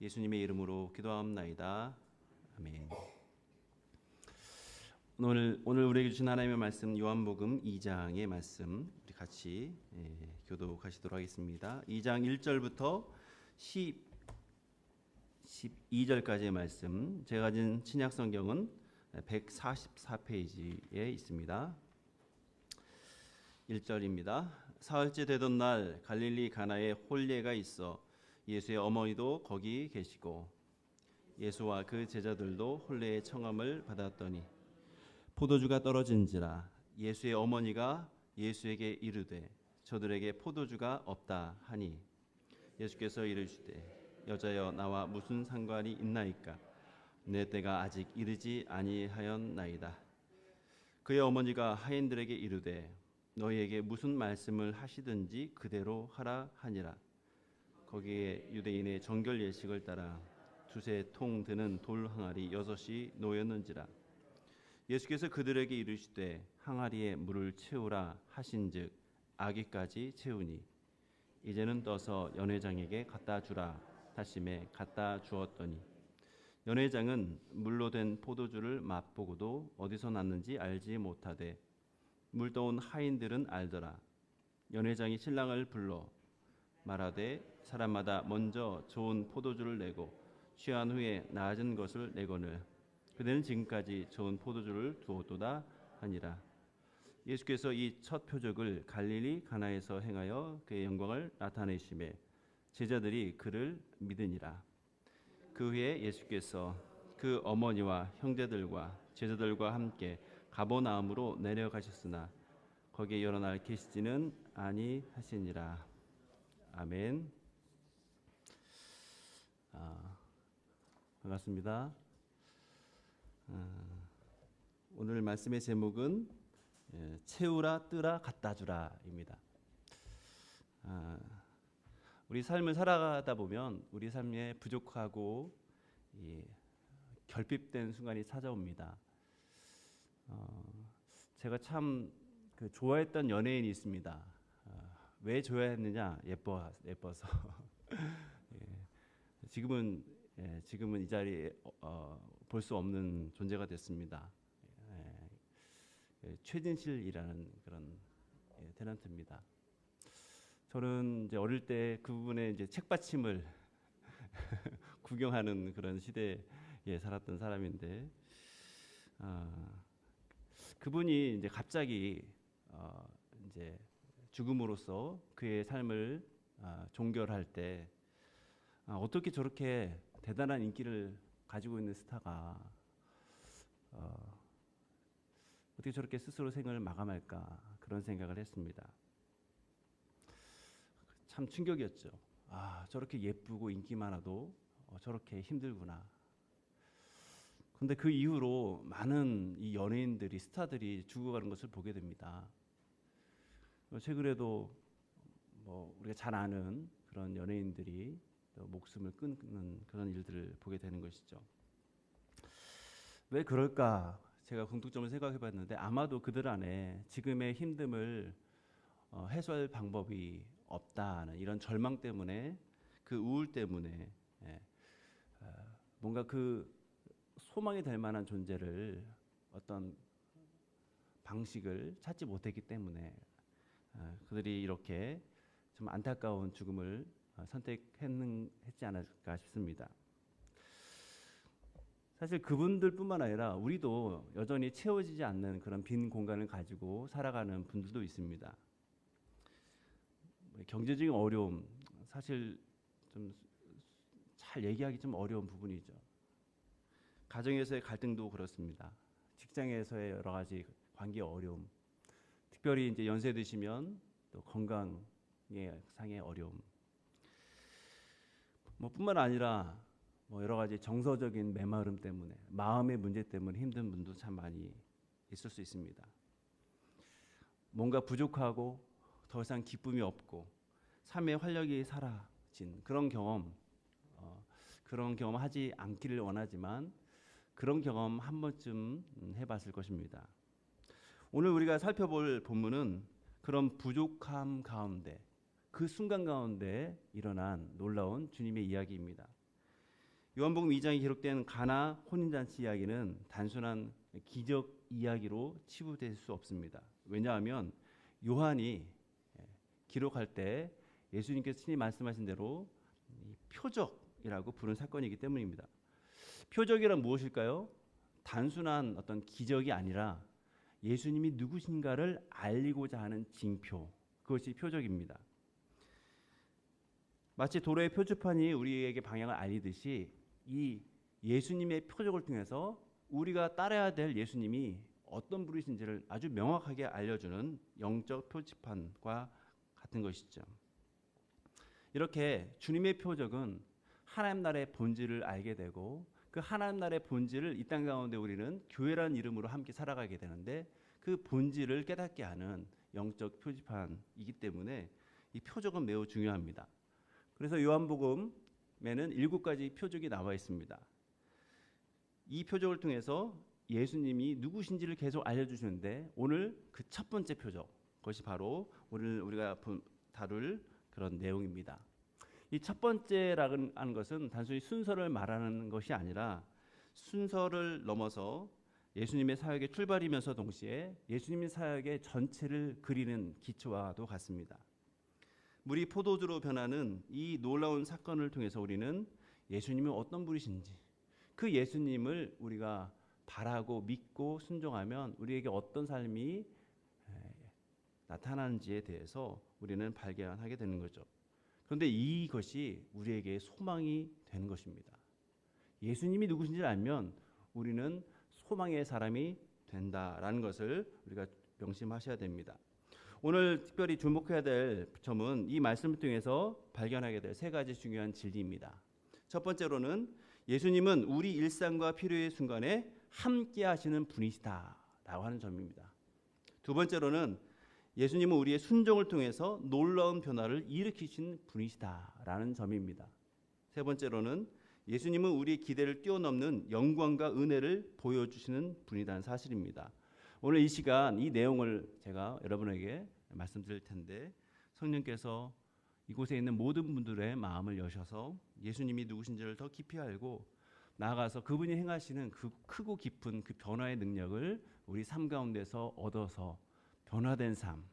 예수님의 이름으로 기도하옵나이다. 아멘. 오늘 우리에게 주신 하나님의 말씀 요한복음 2장의 말씀 우리 같이 교독하시도록 하겠습니다. 2장 1절부터 12절까지의 말씀, 제가 가진 신약 성경은 144페이지에 있습니다. 1절입니다. 사흘째 되던 날 갈릴리 가나에 혼례가 있어 예수의 어머니도 거기 계시고 예수와 그 제자들도 혼례의 청함을 받았더니 포도주가 떨어진지라 예수의 어머니가 예수에게 이르되 저들에게 포도주가 없다 하니 예수께서 이르시되 여자여 나와 무슨 상관이 있나이까 내 때가 아직 이르지 아니하였나이다. 그의 어머니가 하인들에게 이르되 너희에게 무슨 말씀을 하시든지 그대로 하라 하니라. 거기에 유대인의 정결 예식을 따라 두세 통 드는 돌 항아리 6이 놓였는지라. 예수께서 그들에게 이르시되 항아리에 물을 채우라 하신즉 아기까지 채우니 이제는 떠서 연회장에게 갖다 주라 하심에 갖다 주었더니 연회장은 물로 된 포도주를 맛보고도 어디서 났는지 알지 못하되 물 떠온 하인들은 알더라. 연회장이 신랑을 불러 말하되 사람마다 먼저 좋은 포도주를 내고 취한 후에 낮은 것을 내거늘 그대는 지금까지 좋은 포도주를 두었도다 하니라. 예수께서 이 첫 표적을 갈릴리 가나에서 행하여 그의 영광을 나타내심에 제자들이 그를 믿으니라. 그 후에 예수께서 그 어머니와 형제들과 제자들과 함께 가버나움으로 내려가셨으나 거기에 여러 날 계시지는 아니하시니라. 아멘. 반갑습니다. 오늘 말씀의 제목은 채우라 뜨라 갖다 주라입니다. 우리 삶을 살아가다 보면 우리 삶에 부족하고 결핍된 순간이 찾아옵니다. 제가 참 좋아했던 연예인이 있습니다. 왜 좋아했느냐? 예뻐서. 지금은 이 자리에 볼 수 없는 존재가 됐습니다. 최진실이라는 그런 탤런트입니다. 저는 이제 어릴 때 그분의 이제 책받침을 구경하는 그런 시대에 살았던 사람인데, 그분이 이제 갑자기 이제 죽음으로써 그의 삶을 종결할 때 어떻게 저렇게 대단한 인기를 가지고 있는 스타가 어떻게 저렇게 스스로 생을 마감할까 그런 생각을 했습니다. 참 충격이었죠. 저렇게 예쁘고 인기 많아도 저렇게 힘들구나. 그런데 그 이후로 많은 이 연예인들이 스타들이 죽어가는 것을 보게 됩니다. 최근에도 우리가 잘 아는 그런 연예인들이 목숨을 끊는 그런 일들을 보게 되는 것이죠. 왜 그럴까? 제가 궁극적으로 생각해봤는데 아마도 그들 안에 지금의 힘듦을 해소할 방법이 없다는 이런 절망 때문에, 그 우울 때문에 뭔가 그 소망이 될 만한 존재를, 어떤 방식을 찾지 못했기 때문에 그들이 이렇게 좀 안타까운 죽음을 선택했지 않을까 싶습니다. 사실 그분들뿐만 아니라 우리도 여전히 채워지지 않는 그런 빈 공간을 가지고 살아가는 분들도 있습니다. 경제적인 어려움, 사실 좀 잘 얘기하기 좀 어려운 부분이죠. 가정에서의 갈등도 그렇습니다. 직장에서의 여러 가지 관계 어려움, 특별히 이제 연세 드시면 또 건강의 상의 어려움, 뿐만 아니라 여러 가지 정서적인 메마름 때문에, 마음의 문제 때문에 힘든 분도 참 많이 있을 수 있습니다. 뭔가 부족하고 더 이상 기쁨이 없고 삶의 활력이 사라진 그런 경험, 그런 경험 하지 않기를 원하지만 그런 경험 한 번쯤 해봤을 것입니다. 오늘 우리가 살펴볼 본문은 그런 부족함 가운데, 그 순간 가운데 일어난 놀라운 주님의 이야기입니다. 요한복음 2장에 기록된 가나 혼인잔치 이야기는 단순한 기적 이야기로 치부될 수 없습니다. 왜냐하면 요한이 기록할 때 예수님께서 친히 말씀하신 대로 표적이라고 부른 사건이기 때문입니다. 표적이란 무엇일까요? 단순한 어떤 기적이 아니라 예수님이 누구신가를 알리고자 하는 징표, 그것이 표적입니다. 마치 도로의 표지판이 우리에게 방향을 알리듯이 이 예수님의 표적을 통해서 우리가 따라야 될 예수님이 어떤 분이신지를 아주 명확하게 알려주는 영적 표지판과 같은 것이죠. 이렇게 주님의 표적은 하나님 나라의 본질을 알게 되고 그 하나님 나라의 본질을 이 땅 가운데 우리는 교회라는 이름으로 함께 살아가게 되는데 그 본질을 깨닫게 하는 영적 표지판이기 때문에 이 표적은 매우 중요합니다. 그래서 요한복음에는 7가지 표적이 나와 있습니다. 이 표적을 통해서 예수님이 누구신지를 계속 알려주시는데 오늘 그 첫 번째 표적, 그것이 바로 오늘 우리가 다룰 그런 내용입니다. 이 첫 번째라는 것은 단순히 순서를 말하는 것이 아니라 순서를 넘어서 예수님의 사역의 출발이면서 동시에 예수님의 사역의 전체를 그리는 기초와도 같습니다. 물이 포도주로 변하는 이 놀라운 사건을 통해서 우리는 예수님이 어떤 분이신지 그 예수님을 우리가 바라고 믿고 순종하면 우리에게 어떤 삶이 나타나는지에 대해서 우리는 발견하게 되는 거죠. 그런데 이것이 우리에게 소망이 되는 것입니다. 예수님이 누구신지를 알면 우리는 소망의 사람이 된다라는 것을 우리가 명심하셔야 됩니다. 오늘 특별히 주목해야 될 점은 이 말씀을 통해서 발견하게 될 3가지 중요한 진리입니다. 첫 번째로는 예수님은 우리 일상과 필요의 순간에 함께 하시는 분이시다라고 하는 점입니다. 두 번째로는 예수님은 우리의 순종을 통해서 놀라운 변화를 일으키신 분이시다라는 점입니다. 세 번째로는 예수님은 우리의 기대를 뛰어넘는 영광과 은혜를 보여주시는 분이라는 사실입니다. 오늘 이 시간 이 내용을 제가 여러분에게 말씀드릴 텐데 성령께서 이곳에 있는 모든 분들의 마음을 여셔서 예수님이 누구신지를 더 깊이 알고 나아가서 그분이 행하시는 그 크고 깊은 그 변화의 능력을 우리 삶 가운데서 얻어서 변화된 삶,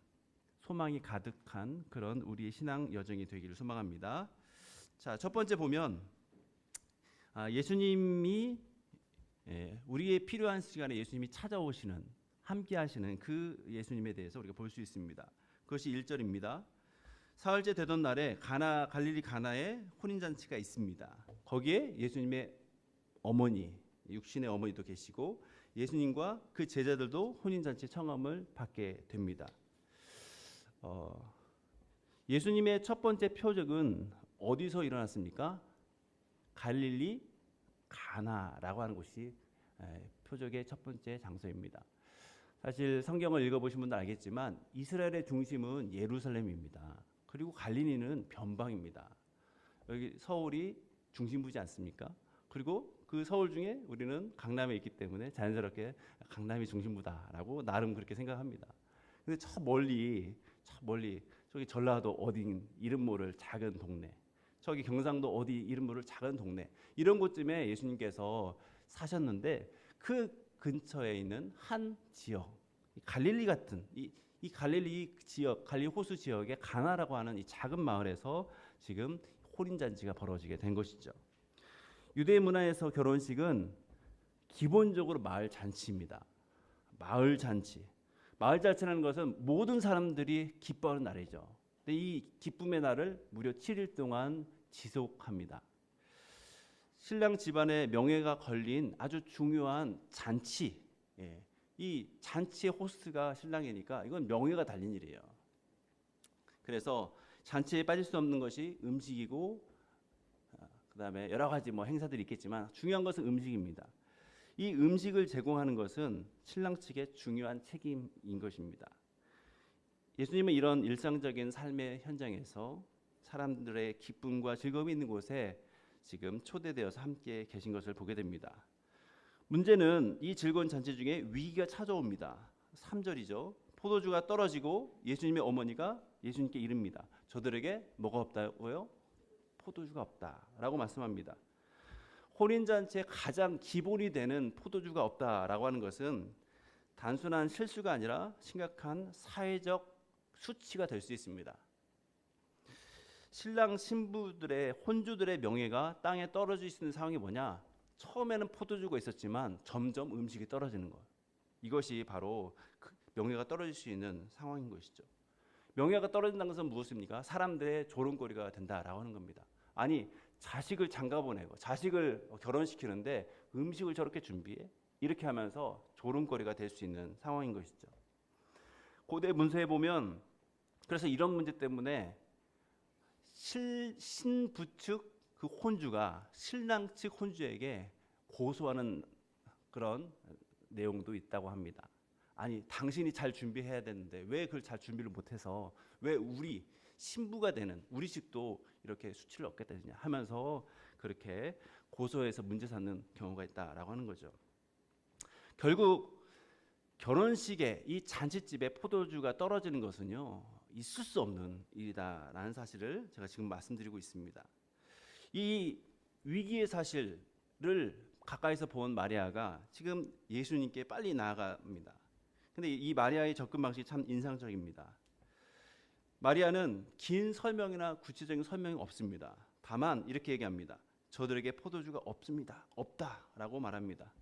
소망이 가득한 그런 우리의 신앙 여정이 되기를 소망합니다. 자, 첫 번째 보면 예수님이 우리의 필요한 시간에 예수님이 찾아오시는 함께 하시는 그 예수님에 대해서 우리가 볼 수 있습니다. 그것이 1절입니다. 사흘째 되던 날에 갈릴리 가나에 혼인잔치가 있습니다. 거기에 예수님의 어머니, 육신의 어머니도 계시고 예수님과 그 제자들도 혼인잔치 청함을 받게 됩니다. 예수님의 첫 번째 표적은 어디서 일어났습니까? 갈릴리 가나라고 하는 곳이 표적의 첫 번째 장소입니다. 사실 성경을 읽어보신 분들 알겠지만 이스라엘의 중심은 예루살렘입니다. 그리고 갈릴리는 변방입니다. 여기 서울이 중심부지 않습니까? 그리고 그 서울 중에 우리는 강남에 있기 때문에 자연스럽게 강남이 중심부다라고 나름 그렇게 생각합니다. 근데 저 멀리 저기 전라도 어딘 이름 모를 작은 동네, 저기 경상도 어디 이름 모를 작은 동네, 이런 곳쯤에 예수님께서 사셨는데 그 근처에 있는 한 지역, 갈릴리 같은 이 갈릴리 지역, 갈릴리 호수 지역의 가나라고 하는 이 작은 마을에서 지금 혼인잔치가 벌어지게 된 것이죠. 유대 문화에서 결혼식은 기본적으로 마을 잔치입니다. 마을 잔치. 마을 잔치라는 것은 모든 사람들이 기뻐하는 날이죠. 근데 이 기쁨의 날을 무려 7일 동안 지속합니다. 신랑 집안의 명예가 걸린 아주 중요한 잔치. 이 잔치의 호스트가 신랑이니까 이건 명예가 달린 일이에요. 그래서 잔치에 빠질 수 없는 것이 음식이고 그다음에 여러 가지 행사들이 있겠지만 중요한 것은 음식입니다. 이 음식을 제공하는 것은 신랑 측의 중요한 책임인 것입니다. 예수님은 이런 일상적인 삶의 현장에서 사람들의 기쁨과 즐거움이 있는 곳에 지금 초대되어서 함께 계신 것을 보게 됩니다. 문제는 이 즐거운 잔치 중에 위기가 찾아옵니다. 3절이죠. 포도주가 떨어지고 예수님의 어머니가 예수님께 이릅니다. 저들에게 뭐가 없다고요? 포도주가 없다라고 말씀합니다. 혼인잔치의 가장 기본이 되는 포도주가 없다라고 하는 것은 단순한 실수가 아니라 심각한 사회적 수치가 될 수 있습니다. 신랑 신부들의 혼주들의 명예가 땅에 떨어질 수 있는 상황이 뭐냐? 처음에는 포도주가 있었지만 점점 음식이 떨어지는 것. 이것이 바로 그 명예가 떨어질 수 있는 상황인 것이죠. 명예가 떨어진다는 것은 무엇입니까? 사람들의 조롱거리가 된다라고 하는 겁니다. 아니, 자식을 장가보내고 자식을 결혼시키는데 음식을 저렇게 준비해? 이렇게 하면서 조롱거리가 될 수 있는 상황인 것이죠. 고대 문서에 보면 그래서 이런 문제 때문에 신부 측 그 혼주가 신랑 측 혼주에게 고소하는 그런 내용도 있다고 합니다. 아니, 당신이 잘 준비해야 되는데 왜 그걸 잘 준비를 못해서 왜 우리 신부가 되는 우리 측도 이렇게 수치를 얻게 되느냐 하면서 그렇게 고소해서 문제 삼는 경우가 있다라고 하는 거죠. 결국 결혼식에 이 잔치집에 포도주가 떨어지는 것은요, 있을 수 없는 일이다라는 사실을 제가 지금 말씀드리고 있습니다. 이 위기의 사실을 가까이서 본 마리아가 지금 예수님께 빨리 나아갑니다. 근데 이 마리아의 접근 방식이 참 인상적입니다. 마리아는 긴 설명이나 구체적인 설명이 없습니다. 다만 이렇게 얘기합니다. 저들에게 포도주가 없습니다. 없다라고 말합니다.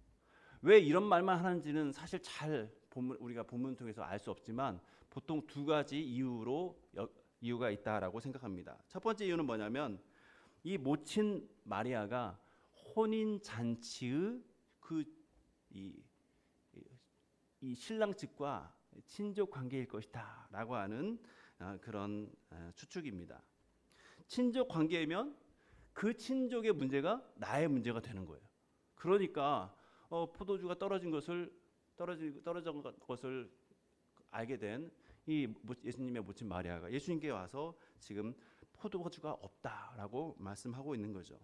왜 이런 말만 하는지는 사실 잘 우리가 본문을 통해서 알 수 없지만 보통 두 가지 이유가 있다라고 생각합니다. 첫 번째 이유는 뭐냐면 이 모친 마리아가 혼인 잔치의 이 신랑 측과 친족 관계일 것이다라고 하는 그런 추측입니다. 친족 관계이면 그 친족의 문제가 나의 문제가 되는 거예요. 그러니까 포도주가 떨어진 것을 알게 된 이 예수님의 모친 마리아가 예수님께 와서 지금 포도주가 없다라고 말씀하고 있는 거죠.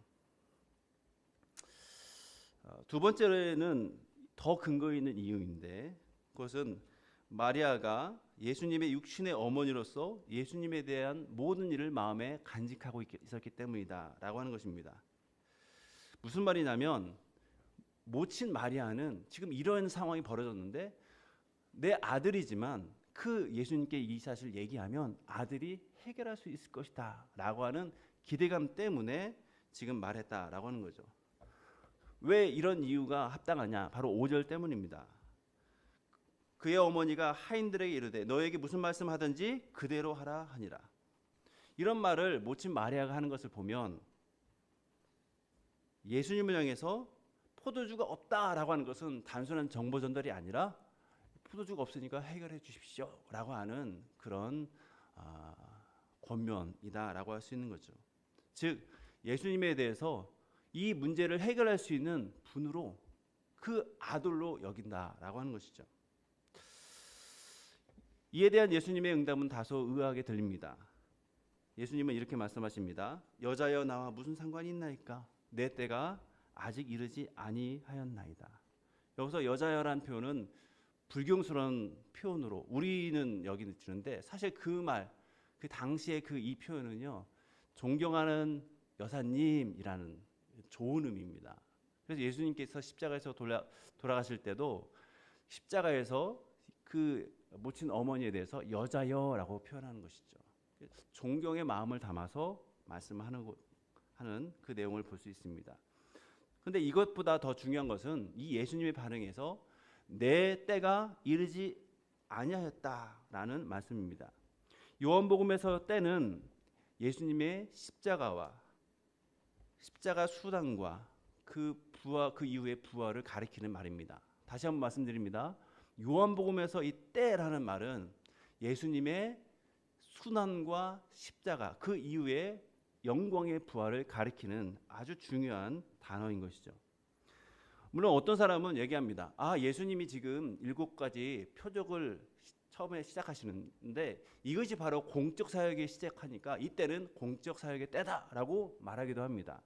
두 번째는 더 근거 있는 이유인데 그것은 마리아가 예수님의 육신의 어머니로서 예수님에 대한 모든 일을 마음에 간직하고 있었기 때문이다라고 하는 것입니다. 무슨 말이냐면 모친 마리아는 지금 이런 상황이 벌어졌는데 내 아들이지만 그 예수님께 이 사실을 얘기하면 아들이 해결할 수 있을 것이다 라고 하는 기대감 때문에 지금 말했다라고 하는 거죠. 왜 이런 이유가 합당하냐? 바로 5절 때문입니다. 그의 어머니가 하인들에게 이르되 너에게 무슨 말씀하든지 그대로 하라 하니라. 이런 말을 모친 마리아가 하는 것을 보면 예수님을 향해서 포도주가 없다라고 하는 것은 단순한 정보 전달이 아니라 포도주가 없으니까 해결해 주십시오 라고 하는 그런 권면이다라고 할 수 있는 거죠. 즉 예수님에 대해서 이 문제를 해결할 수 있는 분으로 그 아들로 여긴다라고 하는 것이죠. 이에 대한 예수님의 응답은 다소 의아하게 들립니다. 예수님은 이렇게 말씀하십니다. 여자여 나와 무슨 상관이 있나이까? 내 때가 아직 이르지 아니하였나이다. 여기서 여자여라는 표현은 불경스러운 표현으로 우리는 여기는데 사실 그 당시에 이 표현은요, 존경하는 여사님이라는 좋은 의미입니다. 그래서 예수님께서 십자가에서 돌아가실 때도 십자가에서 그 모친 어머니에 대해서 여자여라고 표현하는 것이죠. 존경의 마음을 담아서 말씀하는 그 내용을 볼 수 있습니다. 그런데 이것보다 더 중요한 것은 이 예수님의 반응에서 내 때가 이르지 아니하였다라는 말씀입니다. 요한복음에서 때는 예수님의 십자가 수단과 그 이후의 부활을 가리키는 말입니다. 다시 한번 말씀드립니다. 요한복음에서 이 때라는 말은 예수님의 순환과 십자가 그 이후에 영광의 부활을 가리키는 아주 중요한 단어인 것이죠. 물론 어떤 사람은 얘기합니다. 예수님이 지금 7가지 표적을 처음에 시작하시는데 이것이 바로 공적 사역이 시작하니까 이때는 공적 사역의 때다라고 말하기도 합니다.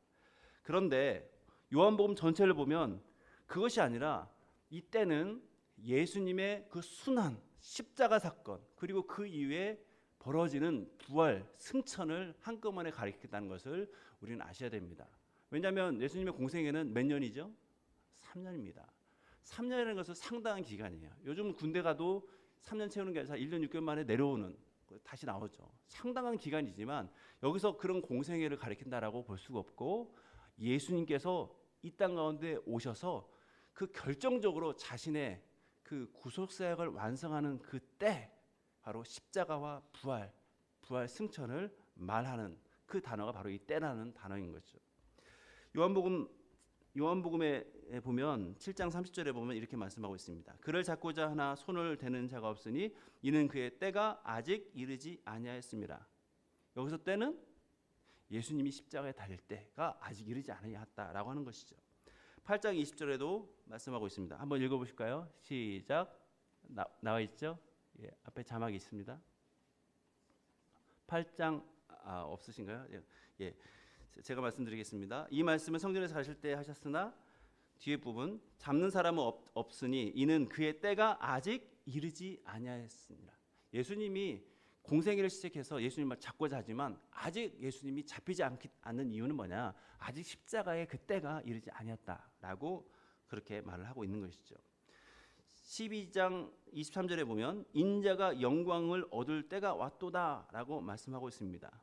그런데 요한복음 전체를 보면 그것이 아니라 이때는 예수님의 그 순환, 십자가 사건 그리고 그 이후에 벌어지는 부활, 승천을 한꺼번에 가리킨다는 것을 우리는 아셔야 됩니다. 왜냐하면 예수님의 공생애는 몇 년이죠? 3년입니다. 3년이라는 것은 상당한 기간이에요. 요즘 군대 가도 3년 채우는 게 아니라 1년 6개월 만에 내려오는, 다시 나오죠. 상당한 기간이지만 여기서 그런 공생애를 가리킨다라고 볼 수가 없고, 예수님께서 이 땅 가운데 오셔서 그 결정적으로 자신의 그 구속사역을 완성하는 그때, 바로 십자가와 부활 승천을 말하는 그 단어가 바로 이 때라는 단어인 거죠. 요한복음에 보면 7장 30절에 보면 이렇게 말씀하고 있습니다. 그를 잡고자 하나 손을 대는 자가 없으니 이는 그의 때가 아직 이르지 아니하였습니다. 여기서 때는 예수님이 십자가에 달릴 때가 아직 이르지 아니하였다라고 하는 것이죠. 8장 20절에도 말씀하고 있습니다. 한번 읽어보실까요? 시작. 나와 있죠? 예, 앞에 자막이 있습니다. 8장 없으신가요? 예, 제가 말씀드리겠습니다. 이 말씀은 성전에서 가실 때 하셨으나 뒤에 부분 잡는 사람은 없으니 이는 그의 때가 아직 이르지 아니하였습니다. 예수님이 공생애를 시작해서 예수님을 잡고자 하지만 아직 예수님이 잡히지 않는 이유는 뭐냐? 아직 십자가의 그 때가 이르지 아니었다라고 그렇게 말을 하고 있는 것이죠. 12장 23절에 보면 인자가 영광을 얻을 때가 왔도다라고 말씀하고 있습니다.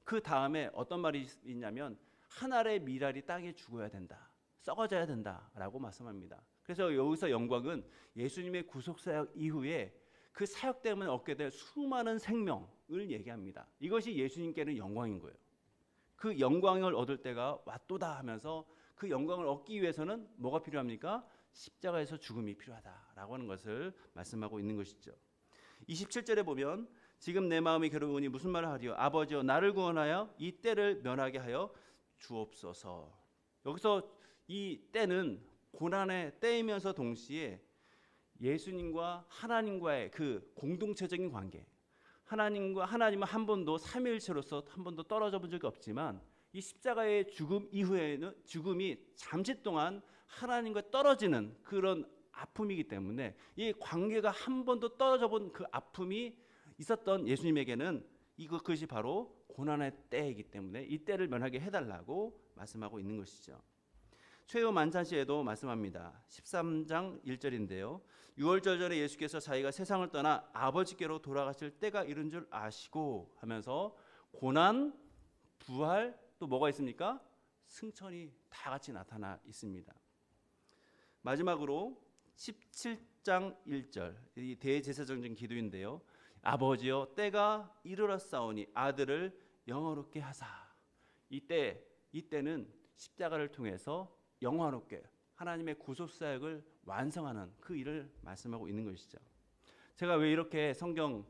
그 다음에 어떤 말이 있냐면 한 알의 밀알이 땅에 죽어야 된다, 썩어져야 된다라고 말씀합니다. 그래서 여기서 영광은 예수님의 구속사역 이후에 그 사역 때문에 얻게 될 수많은 생명을 얘기합니다. 이것이 예수님께는 영광인 거예요. 그 영광을 얻을 때가 왔도다 하면서 그 영광을 얻기 위해서는 뭐가 필요합니까? 십자가에서 죽음이 필요하다라고 하는 것을 말씀하고 있는 것이죠. 27절에 보면 지금 내 마음이 괴로우니 무슨 말을 하리요? 아버지여 나를 구원하여 이 때를 면하게 하여 주옵소서. 여기서 이 때는 고난의 때이면서 동시에 예수님과 하나님과의 그 공동체적인 관계, 하나님은 한 번도 삼위일체로서 한 번도 떨어져 본 적이 없지만 이 십자가의 죽음 이후에는 죽음이 잠시 동안 하나님과 떨어지는 그런 아픔이기 때문에 이 관계가 한 번도 떨어져 본 그 아픔이 있었던 예수님에게는 그것이 바로 고난의 때이기 때문에 이 때를 면하게 해달라고 말씀하고 있는 것이죠. 최후 만찬시에도 말씀합니다. 13장 1절인데요. 유월절 전에 예수께서 자기가 세상을 떠나 아버지께로 돌아가실 때가 이른 줄 아시고 하면서 고난, 부활, 또 뭐가 있습니까? 승천이 다 같이 나타나 있습니다. 마지막으로 17장 1절, 이 대제사장적인 기도인데요. 아버지여 때가 이르렀사오니 아들을 영화롭게 하사. 이때는 십자가를 통해서 영화롭게 하나님의 구속사역을 완성하는 그 일을 말씀하고 있는 것이죠. 제가 왜 이렇게 성경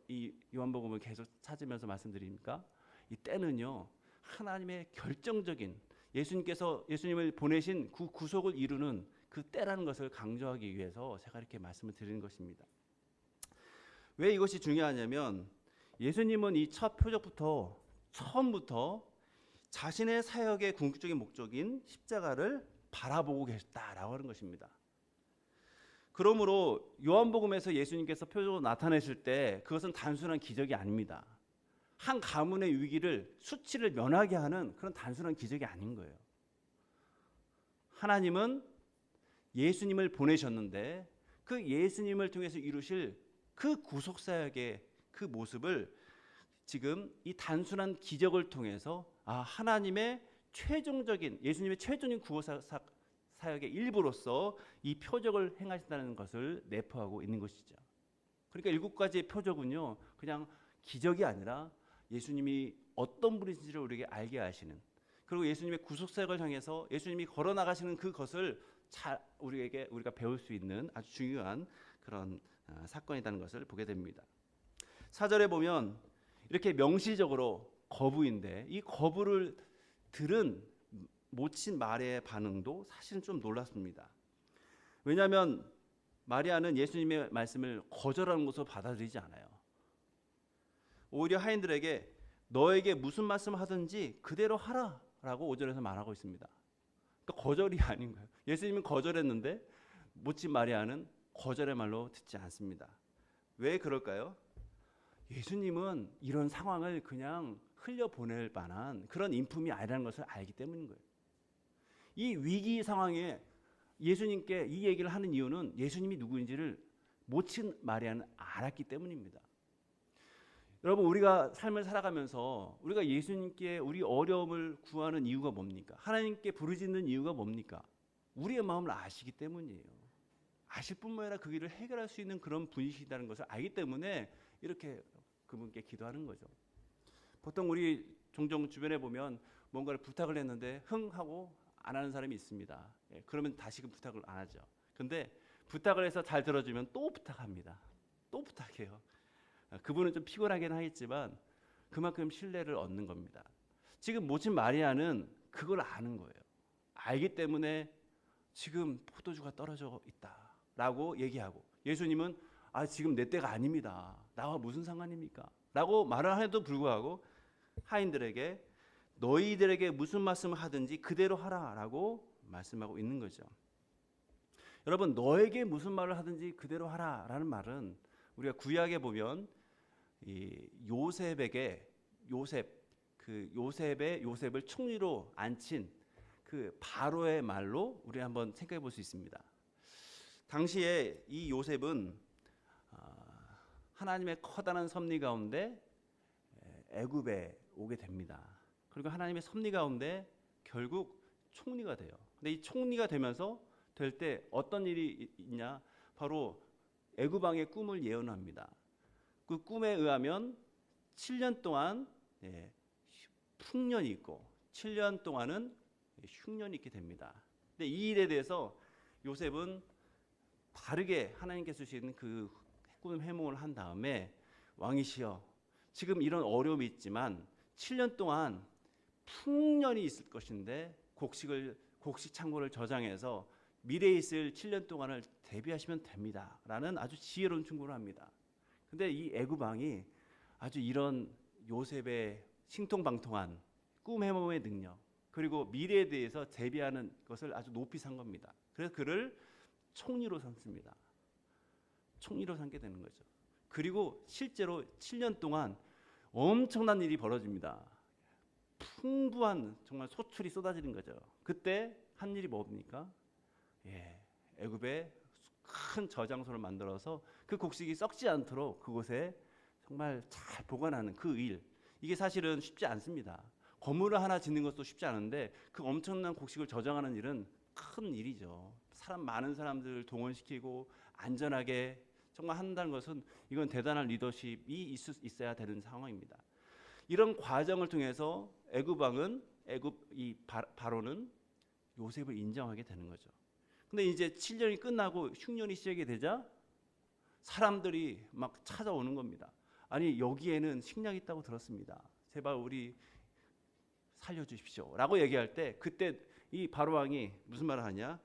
이 요한복음을 계속 찾으면서 말씀드립니까? 이 때는요, 하나님의 결정적인 예수님을 보내신 그 구속을 이루는 그 때라는 것을 강조하기 위해서 제가 이렇게 말씀을 드리는 것입니다. 왜 이것이 중요하냐면 예수님은 이 첫 표적부터 처음부터 자신의 사역의 궁극적인 목적인 십자가를 바라보고 계셨다라고 하는 것입니다. 그러므로 요한복음에서 예수님께서 표적으로 나타내실 때 그것은 단순한 기적이 아닙니다. 한 가문의 위기를 수치를 면하게 하는 그런 단순한 기적이 아닌 거예요. 하나님은 예수님을 보내셨는데 그 예수님을 통해서 이루실 그 구속사역의 그 모습을 지금 이 단순한 기적을 통해서 하나님의 예수님의 최종적인 구속사역의 일부로서 이 표적을 행하신다는 것을 내포하고 있는 것이죠. 그러니까 7가지의 표적은요, 그냥 기적이 아니라 예수님이 어떤 분이신지를 우리에게 알게 하시는, 그리고 예수님의 구속사역을 향해서 예수님이 걸어나가시는 그것을 우리가 배울 수 있는 아주 중요한 그런 사건이라는 것을 보게 됩니다. 4절에 보면 이렇게 명시적으로 거부인데 이 거부를 들은 모친 마리아의 반응도 사실은 좀 놀랐습니다. 왜냐하면 마리아는 예수님의 말씀을 거절하는 것으로 받아들이지 않아요. 오히려 하인들에게 너에게 무슨 말씀 하든지 그대로 하라라고 5절에서 말하고 있습니다. 그러니까 거절이 아닌 거예요. 예수님은 거절했는데 모친 마리아는 거절의 말로 듣지 않습니다. 왜 그럴까요? 예수님은 이런 상황을 그냥 흘려보낼 만한 그런 인품이 아니라는 것을 알기 때문인 거예요. 이 위기 상황에 예수님께 이 얘기를 하는 이유는 예수님이 누구인지를 모친 마리아는 알았기 때문입니다. 여러분, 우리가 삶을 살아가면서 우리가 예수님께 우리 어려움을 구하는 이유가 뭡니까? 하나님께 부르짖는 이유가 뭡니까? 우리의 마음을 아시기 때문이에요. 아실 뿐만 아니라 그 일을 해결할 수 있는 그런 분이시다는 것을 알기 때문에 이렇게 그분께 기도하는 거죠. 보통 우리 종종 주변에 보면 뭔가를 부탁을 했는데 흥 하고 안 하는 사람이 있습니다. 그러면 다시금 부탁을 안 하죠. 근데 부탁을 해서 잘 들어주면 또 부탁합니다. 또 부탁해요. 그분은 좀 피곤하긴 하겠지만 그만큼 신뢰를 얻는 겁니다. 지금 모친 마리아는 그걸 아는 거예요. 알기 때문에 지금 포도주가 떨어져 있다라고 얘기하고, 예수님은 지금 내 때가 아닙니다. 나와 무슨 상관입니까? 라고 말을 해도 불구하고 하인들에게 너희들에게 무슨 말씀을 하든지 그대로 하라라고 말씀하고 있는 거죠. 여러분, 너에게 무슨 말을 하든지 그대로 하라라는 말은 우리가 구약에 보면 이 요셉을 총리로 앉힌 그 바로의 말로 우리 한번 생각해 볼 수 있습니다. 당시에 이 요셉은 하나님의 커다란 섭리 가운데 애굽에 오게 됩니다. 그리고 하나님의 섭리 가운데 결국 총리가 돼요. 근데 이 총리가 되면서 될 때 어떤 일이 있냐? 바로 애굽 왕의 꿈을 예언합니다. 그 꿈에 의하면 7년 동안 풍년이 있고 7년 동안은 흉년이 있게 됩니다. 근데 이 일에 대해서 요셉은 바르게 하나님께서 주신 그 꿈 해몽을 한 다음에, 왕이시여, 지금 이런 어려움이 있지만 7년 동안 풍년이 있을 것인데 곡식 창고를 저장해서 미래에 있을 7년 동안을 대비하시면 됩니다. 라는 아주 지혜로운 충고를 합니다. 근데 이 애굽 왕이 아주 이런 요셉의 신통방통한 꿈 해몽의 능력, 그리고 미래에 대해서 대비하는 것을 아주 높이 산 겁니다. 그래서 그를 총리로 삼습니다. 총리로 삼게 되는 거죠. 그리고 실제로 7년 동안 엄청난 일이 벌어집니다. 풍부한 정말 소출이 쏟아지는 거죠. 그때 한 일이 뭡니까? 애굽에 큰 저장소를 만들어서 그 곡식이 썩지 않도록 그곳에 정말 잘 보관하는 그 일, 이게 사실은 쉽지 않습니다. 건물을 하나 짓는 것도 쉽지 않은데 그 엄청난 곡식을 저장하는 일은 큰 일이죠. 많은 사람들을 동원시키고 안전하게 정말 한다는 것은, 이건 대단한 리더십이 있어야 되는 상황입니다. 이런 과정을 통해서 애굽 왕은 바로는 요셉을 인정하게 되는 거죠. 근데 이제 7년이 끝나고 흉년이 시작이 되자 사람들이 막 찾아오는 겁니다. 아니, 여기에는 식량이 있다고 들었습니다. 제발 우리 살려주십시오 라고 얘기할 때, 그때 이 바로 왕이 무슨 말을 하냐?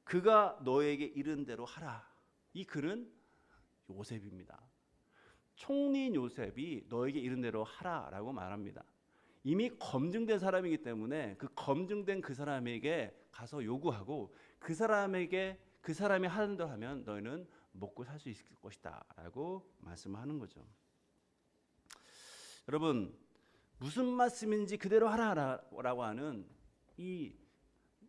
그가 너에게 이른 대로 하라. 이 그는 요셉입니다. 총리인 요셉이 너에게 이른 대로 하라라고 말합니다. 이미 검증된 사람이기 때문에 그 검증된 그 사람에게 가서 요구하고, 그 사람이 하는 대로 하면 너희는 먹고 살 수 있을 것이다 라고 말씀하는 거죠. 여러분, 무슨 말씀인지 그대로 하라라고 하는 이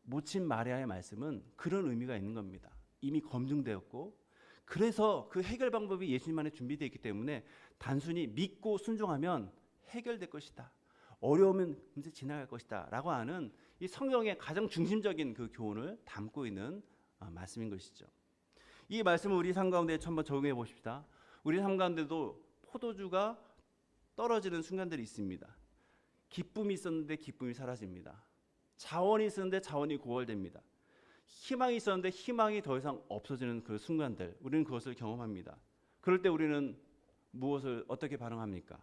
모친 마리아의 말씀은 그런 의미가 있는 겁니다. 이미 검증되었고, 그래서 그 해결 방법이 예수님 안에 준비되어 있기 때문에 단순히 믿고 순종하면 해결될 것이다, 어려우면 이제 지나갈 것이다 라고 하는 이 성경의 가장 중심적인 그 교훈을 담고 있는 말씀인 것이죠. 이 말씀을 우리 삶 가운데 한번 적용해 보십시다. 우리 삶 가운데도 포도주가 떨어지는 순간들이 있습니다. 기쁨이 있었는데 기쁨이 사라집니다. 자원이 있었는데 자원이 고갈됩니다. 희망이 있었는데 희망이 더 이상 없어지는 그 순간들, 우리는 그것을 경험합니다. 그럴 때 우리는 어떻게 반응합니까?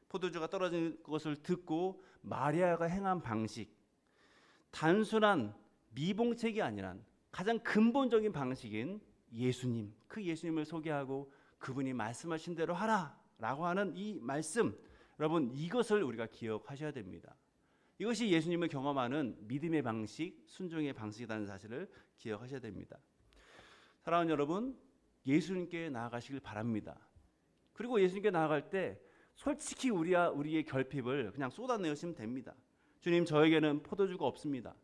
포도주가 떨어지는 것을 듣고 마리아가 행한 방식, 단순한 미봉책이 아니라 가장 근본적인 방식인 예수님, 그 예수님을 소개하고 그분이 말씀하신 대로 하라라고 하는 이 말씀, 여러분, 이것을 우리가 기억하셔야 됩니다. 이것이 예수님을 경험하는 믿음의 방식, 순종의 방식이라는 사실을 기억하셔야 됩니다. 사랑하는 여러분, 예수님께 나아가시길 바랍니다. 그리고 예수님께 나아갈 때 솔직히 우리의 결핍을 그냥 쏟아내시면 됩니다. 주님, 저에게는 포도주가 없습니다.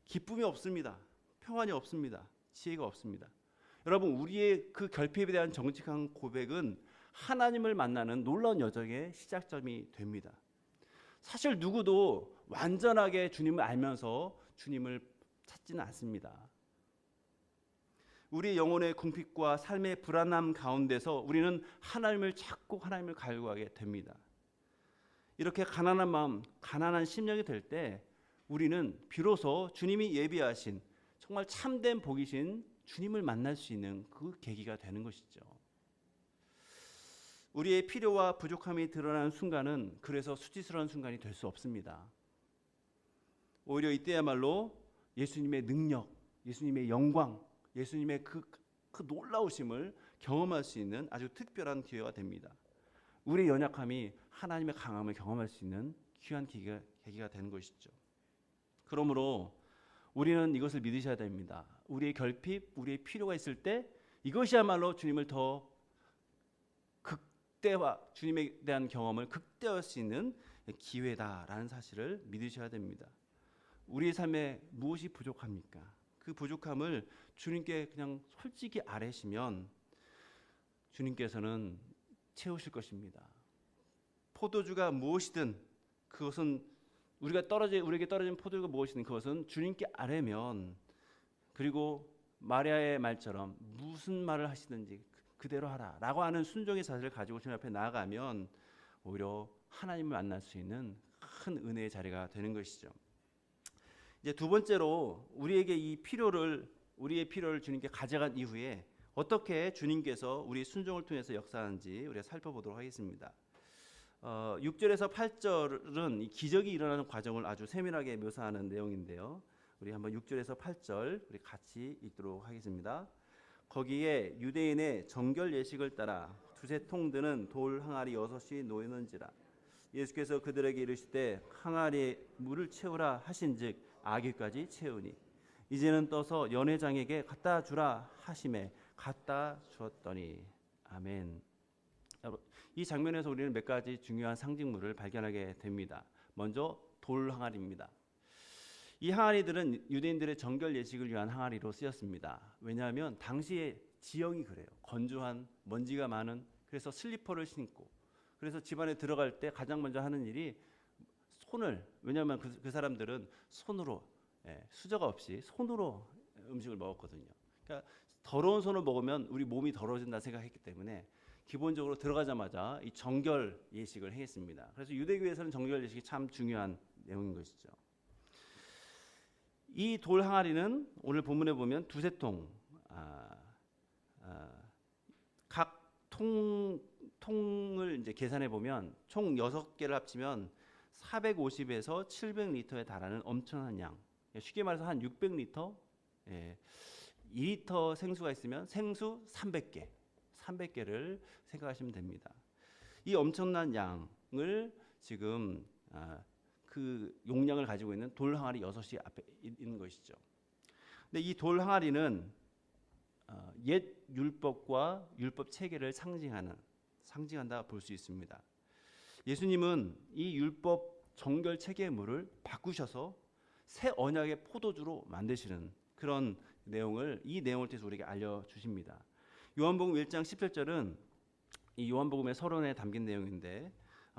기쁨이 없습니다. 평안이 없습니다. 지혜가 없습니다. 여러분, 우리의 그 결핍에 대한 정직한 고백은 하나님을 만나는 놀라운 여정의 시작점이 됩니다. 사실 누구도 완전하게 주님을 알면서 주님을 찾지는 않습니다. 우리 영혼의 궁핍과 삶의 불안함 가운데서 우리는 하나님을 찾고 하나님을 갈구하게 됩니다. 이렇게 가난한 마음, 가난한 심령이 될 때 우리는 비로소 주님이 예비하신 정말 참된 복이신 주님을 만날 수 있는 그 계기가 되는 것이죠. 우리의 필요와 부족함이 드러나는 순간은 그래서 수치스러운 순간이 될 수 없습니다. 오히려 이때야말로 예수님의 능력, 예수님의 영광, 예수님의 그 놀라우심을 경험할 수 있는 아주 특별한 기회가 됩니다. 우리의 연약함이 하나님의 강함을 경험할 수 있는 귀한 계기가 되는 것이죠. 그러므로 우리는 이것을 믿으셔야 됩니다. 우리의 결핍, 우리의 필요가 있을 때 이것이야말로 주님을 더 주님에 대한 경험을 극대화할 수 있는 기회다라는 사실을 믿으셔야 됩니다. 우리의 삶에 무엇이 부족합니까? 그 부족함을 주님께 그냥 솔직히 아뢰시면 주님께서는 채우실 것입니다. 포도주가 무엇이든 그것은 우리에게 떨어진 포도주가 무엇이든 그것은 주님께 아뢰면, 그리고 마리아의 말처럼 무슨 말을 하시든지 그대로 하라 라고 하는 순종의 자세를 가지고 주님 앞에 나아가면 오히려 하나님을 만날 수 있는 큰 은혜의 자리가 되는 것이죠. 이제 두 번째로 우리의 필요를 주님께 가져간 이후에 어떻게 주님께서 우리 순종을 통해서 역사하는지 우리가 살펴보도록 하겠습니다. 6절에서 8절은 이 기적이 일어나는 과정을 아주 세밀하게 묘사하는 내용인데요. 우리 한번 6절에서 8절 우리 같이 읽도록 하겠습니다. 거기에 유대인의 정결 예식을 따라 두세 통 드는 돌 항아리 6이 놓이는지라. 예수께서 그들에게 이르시되 항아리에 물을 채우라 하신즉 아귀까지 채우니 이제는 떠서 연회장에게 갖다 주라 하심에 갖다 주었더니. 아멘. 이 장면에서 우리는 몇 가지 중요한 상징물을 발견하게 됩니다. 먼저 돌 항아리입니다. 이 항아리들은 유대인들의 정결 예식을 위한 항아리로 쓰였습니다. 왜냐하면 당시의 지형이 그래요. 건조한 먼지가 많은, 그래서 슬리퍼를 신고, 그래서 집안에 들어갈 때 가장 먼저 하는 일이 왜냐하면 그 사람들은 손으로, 수저가 없이 손으로 음식을 먹었거든요. 그러니까 더러운 손을 먹으면 우리 몸이 더러워진다 생각했기 때문에 기본적으로 들어가자마자 이 정결 예식을 했습니다. 그래서 유대교에서는 정결 예식이 참 중요한 내용인 것이죠. 이 돌 항아리는 오늘 본문에 보면 두세 통, 각 통을 이제 계산해 보면 총 6개를 합치면 450에서 700리터에 달하는 엄청난 양. 쉽게 말해서 한 600리터, 2리터 생수가 있으면 생수 300개를 생각하시면 됩니다. 이 엄청난 양을 지금 그 용량을 가지고 있는 돌 항아리 6이 앞에 있는 것이죠. 근데 이 돌 항아리는 옛 율법과 율법 체계를 상징한다 볼 수 있습니다. 예수님은 이 율법 정결 체계의 물을 바꾸셔서 새 언약의 포도주로 만드시는 그런 이 내용을 통해서 우리에게 알려주십니다. 요한복음 1장 17절은 이 요한복음의 서론에 담긴 내용인데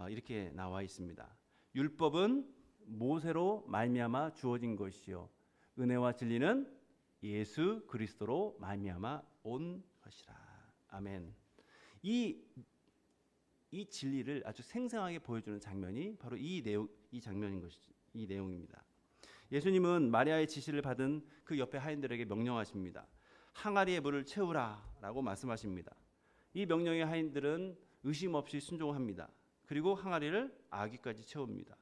이렇게 나와 있습니다. 율법은 모세로 말미암아 주어진 것이요 은혜와 진리는 예수 그리스도로 말미암아 온 것이라. 아멘. 이 진리를 아주 생생하게 보여주는 장면이 바로 이 내용입니다. 예수님은 마리아의 지시를 받은 그 옆에 하인들에게 명령하십니다. 항아리에 물을 채우라라고 말씀하십니다. 이 명령에 하인들은 의심 없이 순종합니다. 그리고 항아리를 아귀까지 채웁니다.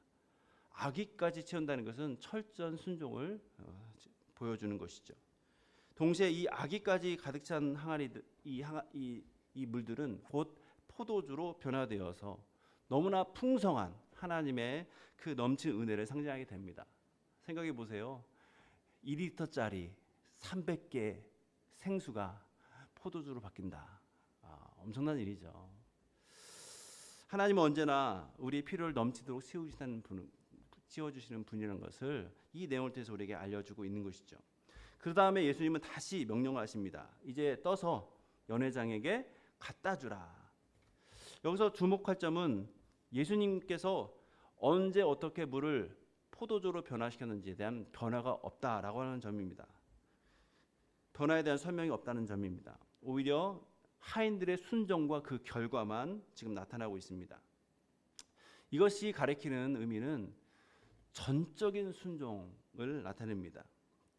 아귀까지 채운다는 것은 철저한 순종을 보여주는 것이죠. 동시에 이 아귀까지 가득 찬 항아리들, 이 물들은 곧 포도주로 변화되어서 너무나 풍성한 하나님의 그 넘치는 은혜를 상징하게 됩니다. 생각해 보세요. 2리터짜리 300개 생수가 포도주로 바뀐다. 엄청난 일이죠. 하나님은 언제나 우리의 필요를 넘치도록 지어주시는 분이라는 것을 이 내용을 통해서 우리에게 알려주고 있는 것이죠. 그 다음에 예수님은 다시 명령을 하십니다. 이제 떠서 연회장에게 갖다 주라. 여기서 주목할 점은 예수님께서 언제 어떻게 물을 포도주로 변화시켰는지에 대한 변화가 없다라고 하는 점입니다. 변화에 대한 설명이 없다는 점입니다. 오히려 하인들의 순종과 그 결과만 지금 나타나고 있습니다. 이것이 가리키는 의미는 전적인 순종을 나타냅니다.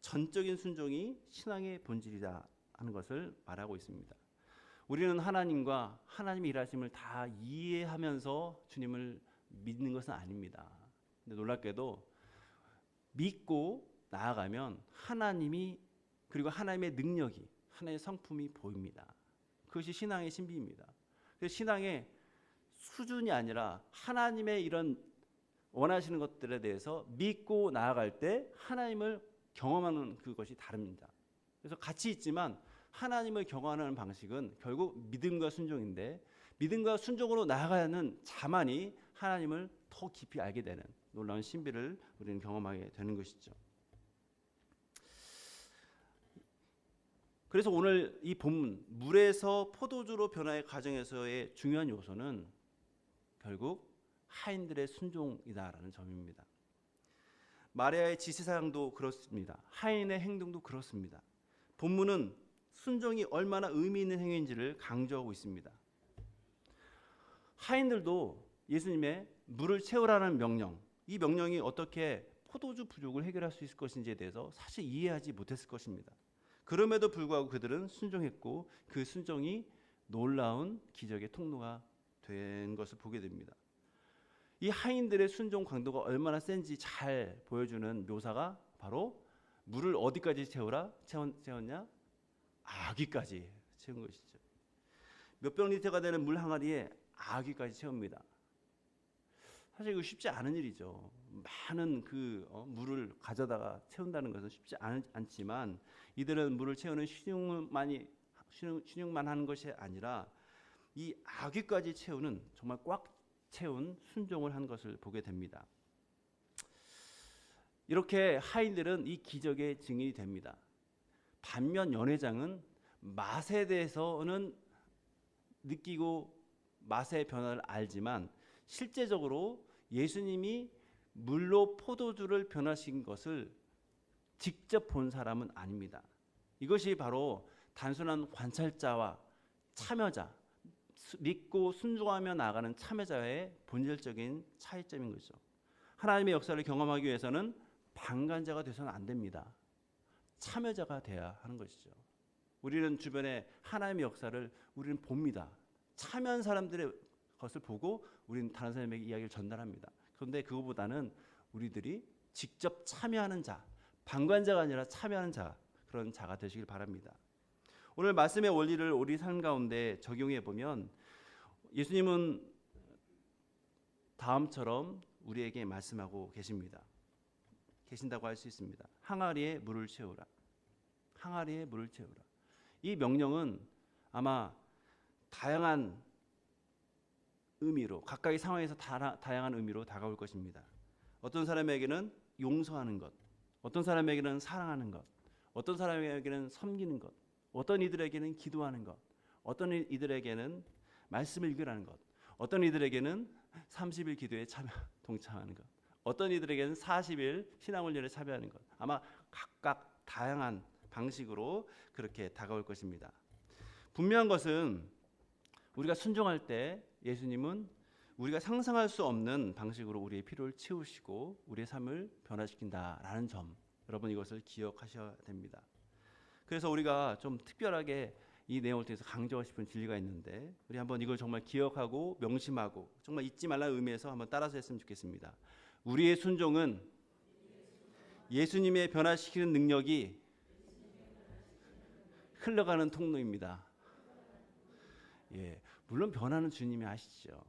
전적인 순종이 신앙의 본질이다 하는 것을 말하고 있습니다. 우리는 하나님과 하나님의 일하심을 다 이해하면서 주님을 믿는 것은 아닙니다. 근데 놀랍게도 믿고 나아가면 하나님이 그리고 하나님의 능력이 하나님의 성품이 보입니다. 그것이 신앙의 신비입니다. 그래서 신앙의 수준이 아니라 하나님의 이런 원하시는 것들에 대해서 믿고 나아갈 때 하나님을 경험하는 그것이 다릅니다. 그래서 같이 있지만 하나님을 경험하는 방식은 결국 믿음과 순종인데 믿음과 순종으로 나아가야 하는 자만이 하나님을 더 깊이 알게 되는 놀라운 신비를 우리는 경험하게 되는 것이죠. 그래서 오늘 이 본문 물에서 포도주로 변화의 과정에서의 중요한 요소는 결국 하인들의 순종이다라는 점입니다. 마리아의 지시사항도 그렇습니다. 하인의 행동도 그렇습니다. 본문은 순종이 얼마나 의미 있는 행위인지를 강조하고 있습니다. 하인들도 예수님의 물을 채우라는 명령, 이 명령이 어떻게 포도주 부족을 해결할 수 있을 것인지에 대해서 사실 이해하지 못했을 것입니다. 그럼에도 불구하고 그들은 순종했고 그 순종이 놀라운 기적의 통로가 된 것을 보게 됩니다. 이 하인들의 순종 강도가 얼마나 센지 잘 보여주는 묘사가 바로 물을 어디까지 채웠냐? 아귀까지 채운 것이죠. 몇백 리터가 되는 물 항아리에 아귀까지 채웁니다. 사실 이거 쉽지 않은 일이죠. 많은 물을 가져다가 채운다는 것은 쉽지 않지만 이들은 물을 채우는 신용만 하는 것이 아니라 이 아귀까지 채우는 정말 꽉 채운 순종을 한 것을 보게 됩니다. 이렇게 하인들은 이 기적의 증인이 됩니다. 반면 연회장은 맛에 대해서는 느끼고 맛의 변화를 알지만 실제적으로 예수님이 물로 포도주를 변화시킨 것을 직접 본 사람은 아닙니다. 이것이 바로 단순한 관찰자와 참여자, 믿고 순종하며 나아가는 참여자의 본질적인 차이점인 것이죠. 하나님의 역사를 경험하기 위해서는 방관자가 돼서는 안 됩니다. 참여자가 돼야 하는 것이죠. 우리는 주변에 하나님의 역사를 우리는 봅니다. 참여한 사람들의 것을 보고 우리는 다른 사람에게 이야기를 전달합니다. 그런데 그거보다는 우리들이 직접 참여하는 자, 방관자가 아니라 참여하는 자, 그런 자가 되시길 바랍니다. 오늘 말씀의 원리를 우리 삶 가운데 적용해 보면 예수님은 다음처럼 우리에게 말씀하고 계신다고 할 수 있습니다. 항아리에 물을 채우라. 항아리에 물을 채우라. 이 명령은 아마 다양한 의미로 각각의 상황에서 다양한 의미로 다가올 것입니다. 어떤 사람에게는 용서하는 것, 어떤 사람에게는 사랑하는 것, 어떤 사람에게는 섬기는 것, 어떤 이들에게는 기도하는 것, 어떤 이들에게는 말씀을 읽으라는 것, 어떤 이들에게는 30일 기도에 동참하는 것, 어떤 이들에게는 40일 신앙훈련에 참여하는 것. 아마 각각 다양한 방식으로 그렇게 다가올 것입니다. 분명한 것은 우리가 순종할 때 예수님은 우리가 상상할 수 없는 방식으로 우리의 필요를 채우시고 우리의 삶을 변화시킨다라는 점, 여러분 이것을 기억하셔야 됩니다. 그래서 우리가 좀 특별하게 이 내용을 통해서 강조하고 싶은 진리가 있는데 우리 한번 이걸 정말 기억하고 명심하고 정말 잊지 말라는 의미에서 한번 따라서 했으면 좋겠습니다. 우리의 순종은 예수님의 변화시키는 능력이 흘러가는 통로입니다. 예, 물론 변화는 주님이 아시죠.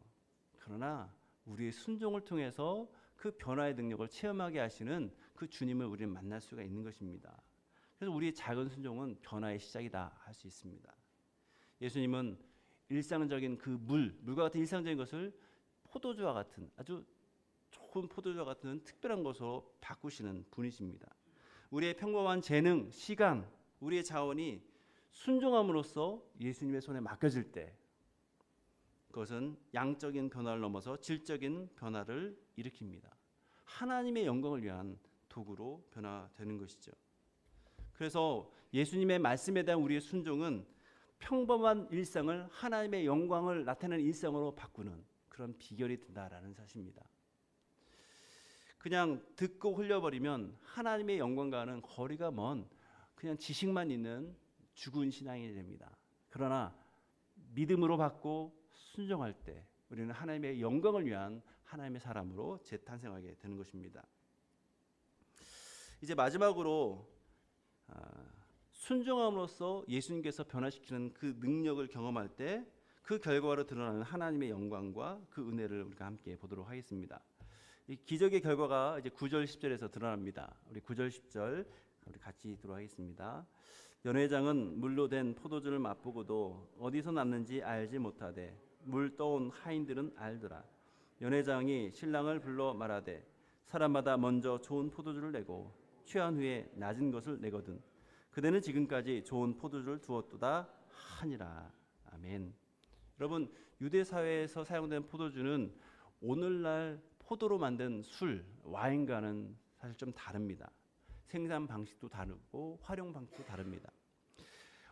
그러나 우리의 순종을 통해서 그 변화의 능력을 체험하게 하시는 그 주님을 우리는 만날 수가 있는 것입니다. 그래서 우리의 작은 순종은 변화의 시작이다 할 수 있습니다. 예수님은 일상적인 그 물과 같은 일상적인 것을 포도주와 같은 아주 좋은 포도주와 같은 특별한 것으로 바꾸시는 분이십니다. 우리의 평범한 재능, 시간, 우리의 자원이 순종함으로써 예수님의 손에 맡겨질 때 그것은 양적인 변화를 넘어서 질적인 변화를 일으킵니다. 하나님의 영광을 위한 도구로 변화되는 것이죠. 그래서 예수님의 말씀에 대한 우리의 순종은 평범한 일상을 하나님의 영광을 나타내는 일상으로 바꾸는 그런 비결이 된다라는 사실입니다. 그냥 듣고 흘려버리면 하나님의 영광과는 거리가 먼 그냥 지식만 있는 죽은 신앙이 됩니다. 그러나 믿음으로 받고 순종할 때 우리는 하나님의 영광을 위한 하나님의 사람으로 재탄생하게 되는 것입니다. 이제 마지막으로 순종함으로써 예수님께서 변화시키는 그 능력을 경험할 때 그 결과로 드러나는 하나님의 영광과 그 은혜를 우리가 함께 보도록 하겠습니다. 이 기적의 결과가 이제 9절 10절에서 드러납니다. 우리 9절 10절 우리 같이 읽도록 하겠습니다. 연회장은 물로 된 포도주를 맛보고도 어디서 났는지 알지 못하되 물 떠온 하인들은 알더라. 연회장이 신랑을 불러 말하되 사람마다 먼저 좋은 포도주를 내고 취한 후에 낮은 것을 내거든 그대는 지금까지 좋은 포도주를 두었도다 하니라. 아멘. 여러분, 유대 사회에서 사용된 포도주는 오늘날 포도로 만든 술, 와인과는 사실 좀 다릅니다. 생산 방식도 다르고 활용 방식도 다릅니다.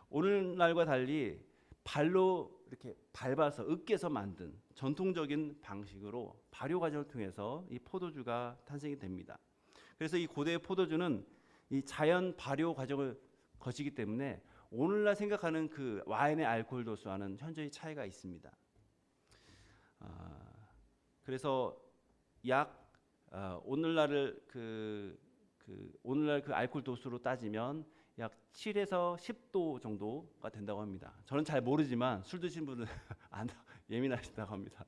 오늘날과 달리 발로 이렇게 밟아서 으깨서 만든 전통적인 방식으로 발효 과정을 통해서 이 포도주가 탄생이 됩니다. 그래서 이 고대의 포도주는 이 자연 발효 과정을 거치기 때문에 오늘날 생각하는 그 와인의 알코올 도수와는 현저히 차이가 있습니다. 그래서 약 오늘날 그 알코올 도수로 따지면 약 7에서 10도 정도가 된다고 합니다. 저는 잘 모르지만 술 드신 분은 예민하시다고 합니다.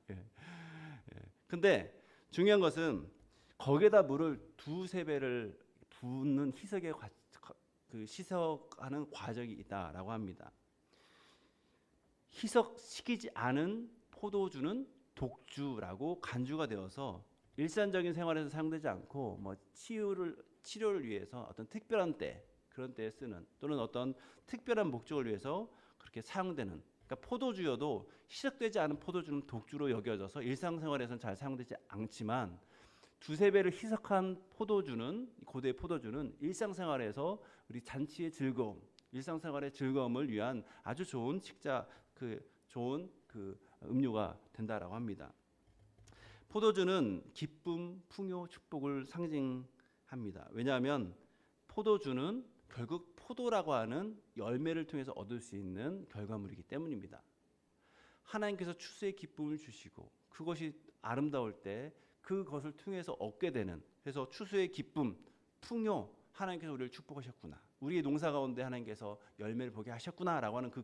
근데 중요한 것은 거기에다 물을 두세 배를 붓는 희석하는 과정이 있다라고 합니다. 희석시키지 않은 포도주는 독주라고 간주가 되어서 일상적인 생활에서 사용되지 않고 치료를 위해서 어떤 특별한 때 그런 때에 쓰는 또는 어떤 특별한 목적을 위해서 그렇게 사용되는 그러니까 포도주여도 희석되지 않은 포도주는 독주로 여겨져서 일상생활에서는 잘 사용되지 않지만 두세 배를 희석한 포도주는 고대의 포도주는 일상생활에서 우리 잔치의 즐거움, 일상생활의 즐거움을 위한 아주 좋은 좋은 음료가 된다라고 합니다. 포도주는 기쁨, 풍요, 축복을 상징합니다. 왜냐하면 포도주는 결국 포도라고 하는 열매를 통해서 얻을 수 있는 결과물이기 때문입니다. 하나님께서 추수의 기쁨을 주시고 그것이 아름다울 때 그것을 통해서 얻게 되는 그래서 추수의 기쁨, 풍요 하나님께서 우리를 축복하셨구나. 우리의 농사 가운데 하나님께서 열매를 보게 하셨구나라고 하는 그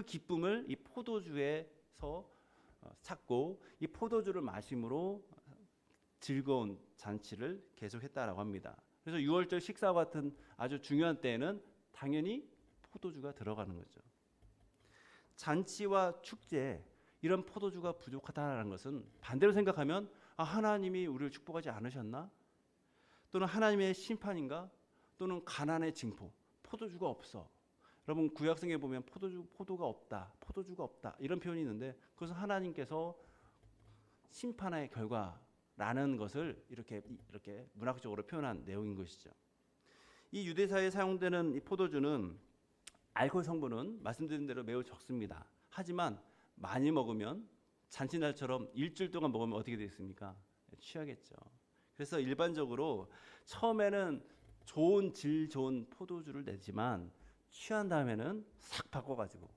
기쁨을 이 포도주에서 찾고 이 포도주를 마심으로 즐거운 잔치를 계속했다라고 합니다. 그래서 6월절 식사와 같은 아주 중요한 때에는 당연히 포도주가 들어가는 거죠. 잔치와 축제 이런 포도주가 부족하다는 것은 반대로 생각하면 하나님이 우리를 축복하지 않으셨나? 또는 하나님의 심판인가? 또는 가난의 징표, 포도주가 없어. 여러분 구약성에 보면 포도가 없다, 포도주가 없다 이런 표현이 있는데 그것은 하나님께서 심판의 결과라는 것을 이렇게 문학적으로 표현한 내용인 것이죠. 이 유대사에 사용되는 이 포도주는 알코올 성분은 말씀드린 대로 매우 적습니다. 하지만 많이 먹으면 잔치날처럼 일주일 동안 먹으면 어떻게 되겠습니까? 취하겠죠. 그래서 일반적으로 처음에는 질 좋은 포도주를 내지만 취한 다음에는 싹 바꿔가지고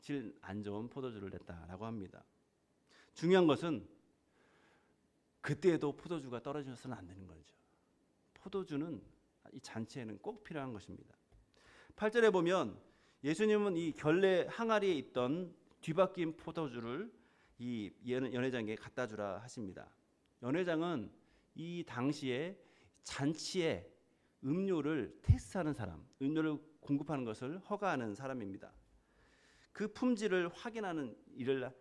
질 안 좋은 포도주를 냈다라고 합니다. 중요한 것은 그때에도 포도주가 떨어져서는 안 되는 거죠. 포도주는 이 잔치에는 꼭 필요한 것입니다. 8절에 보면 예수님은 이 결례 항아리에 있던 뒤바뀐 포도주를 이 연회장에게 갖다 주라 하십니다. 연회장은 이 당시에 잔치에 음료를 테스트하는 사람, 음료를 공급하는 것을 허가하는 사람입니다. 그 품질을 확인하는 일을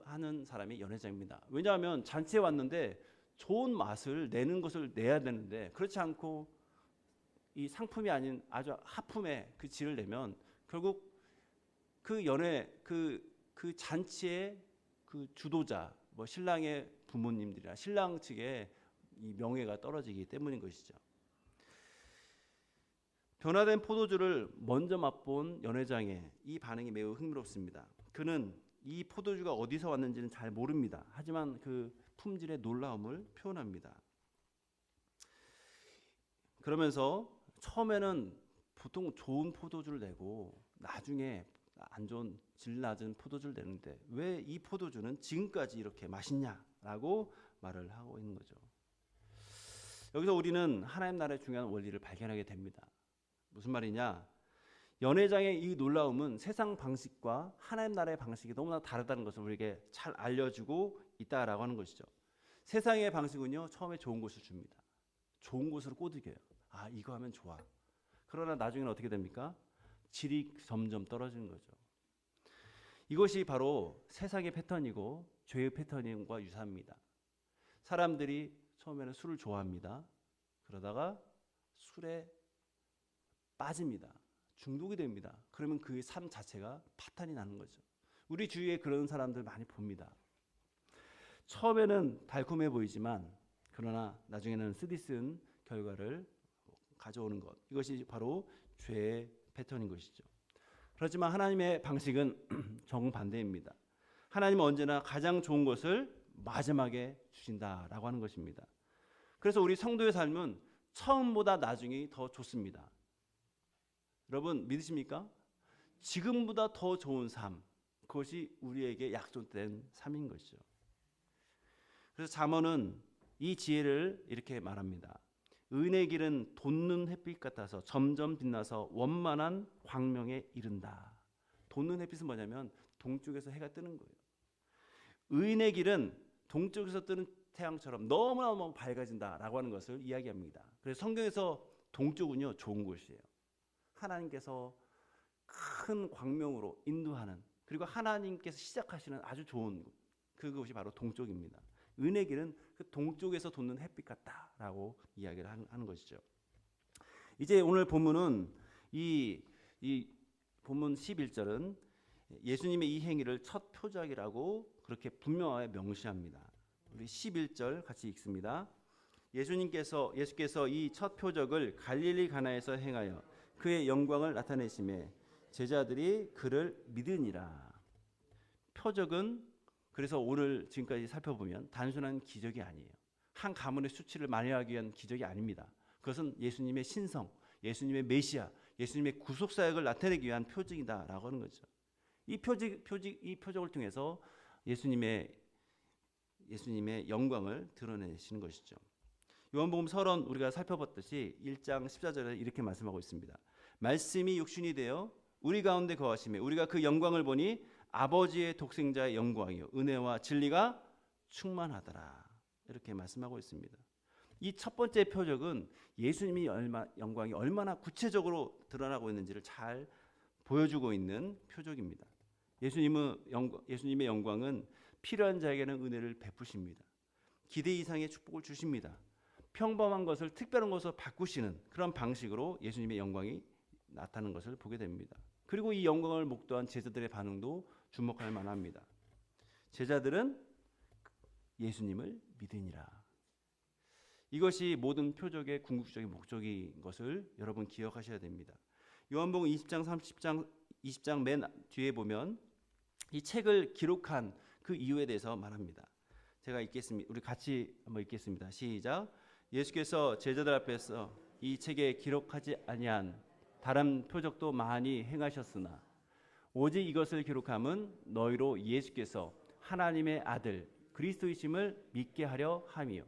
하는 사람이 연회장입니다. 왜냐하면 잔치에 왔는데 좋은 맛을 내는 것을 내야 되는데 그렇지 않고 이 상품이 아닌 아주 하품의 그 질을 내면 결국 그 연애 그 잔치의 그 주도자 뭐 신랑의 부모님들이나 신랑 측의 이 명예가 떨어지기 때문인 것이죠. 변화된 포도주를 먼저 맛본 연회장의 이 반응이 매우 흥미롭습니다. 그는 이 포도주가 어디서 왔는지는 잘 모릅니다. 하지만 그 품질의 놀라움을 표현합니다. 그러면서 처음에는 보통 좋은 포도주를 내고 나중에 안 좋은 질 낮은 포도주를 내는데 왜 이 포도주는 지금까지 이렇게 맛있냐라고 말을 하고 있는 거죠. 여기서 우리는 하나님 나라의 중요한 원리를 발견하게 됩니다. 무슨 말이냐? 연회장의 이 놀라움은 세상 방식과 하나님 나라의 방식이 너무나 다르다는 것을 우리에게 잘 알려주고 있다라고 하는 것이죠. 세상의 방식은요, 처음에 좋은 것을 줍니다. 좋은 것으로 꼬드겨요. 아, 이거 하면 좋아. 그러나 나중에는 어떻게 됩니까? 질이 점점 떨어지는 거죠. 이것이 바로 세상의 패턴이고 죄의 패턴과 유사합니다. 사람들이 처음에는 술을 좋아합니다. 그러다가 술에 빠집니다. 중독이 됩니다. 그러면 그 삶 자체가 파탄이 나는 거죠. 우리 주위에 그런 사람들 많이 봅니다. 처음에는 달콤해 보이지만 그러나 나중에는 쓰디쓴 결과를 가져오는 것. 이것이 바로 죄의 패턴인 것이죠. 그렇지만 하나님의 방식은 정반대입니다. 하나님은 언제나 가장 좋은 것을 마지막에 주신다라고 하는 것입니다. 그래서 우리 성도의 삶은 처음보다 나중이 더 좋습니다. 여러분 믿으십니까? 지금보다 더 좋은 삶, 그것이 우리에게 약속된 삶인 것이죠. 그래서 잠언은 이 지혜를 이렇게 말합니다. 은혜의 길은 돋는 햇빛 같아서 점점 빛나서 원만한 광명에 이른다. 돋는 햇빛은 뭐냐면 동쪽에서 해가 뜨는 거예요. 의인의 길은 동쪽에서 뜨는 태양처럼 너무너무 밝아진다라고 하는 것을 이야기합니다. 그래서 성경에서 동쪽은요 좋은 곳이에요. 하나님께서 큰 광명으로 인도하는, 그리고 하나님께서 시작하시는 아주 좋은 곳, 그것이 바로 동쪽입니다. 은혜의 길은 그 동쪽에서 돋는 햇빛 같다라고 이야기를 하는 것이죠. 이제 오늘 본문은 이 본문 11절은 예수님의 이 행위를 첫 표적이라고 그렇게 분명하게 명시합니다. 우리 11절 같이 읽습니다. 예수께서 이 첫 표적을 갈릴리 가나에서 행하여 그의 영광을 나타내심에 제자들이 그를 믿으니라. 표적은 그래서 오늘 지금까지 살펴보면 단순한 기적이 아니에요. 한 가문의 수치를 만회하기 위한 기적이 아닙니다. 그것은 예수님의 신성, 예수님의 메시아, 예수님의 구속 사역을 나타내기 위한 표징이다라고 하는 거죠. 이 표적을 통해서 예수님의 영광을 드러내시는 것이죠. 요한복음 서론 우리가 살펴봤듯이 1장 14절에 이렇게 말씀하고 있습니다. 말씀이 육신이 되어 우리 가운데 거하심에 우리가 그 영광을 보니 아버지의 독생자의 영광이요 은혜와 진리가 충만하더라. 이렇게 말씀하고 있습니다. 이 첫 번째 표적은 예수님의 영광이 얼마나 구체적으로 드러나고 있는지를 잘 보여주고 있는 표적입니다. 예수님의 영광은 필요한 자에게는 은혜를 베푸십니다. 기대 이상의 축복을 주십니다. 평범한 것을 특별한 것으로 바꾸시는 그런 방식으로 예수님의 영광이 나타나는 것을 보게 됩니다. 그리고 이 영광을 목도한 제자들의 반응도 주목할 만합니다. 제자들은 예수님을 믿으니라. 이것이 모든 표적의 궁극적인 목적인 것을 여러분 기억하셔야 됩니다. 요한복음 20장 맨 뒤에 보면 이 책을 기록한 그 이유에 대해서 말합니다. 제가 읽겠습니다. 우리 같이 한번 읽겠습니다. 시작. 예수께서 제자들 앞에서 이 책에 기록하지 아니한 다른 표적도 많이 행하셨으나 오직 이것을 기록함은 너희로 예수께서 하나님의 아들 그리스도이심을 믿게 하려 함이요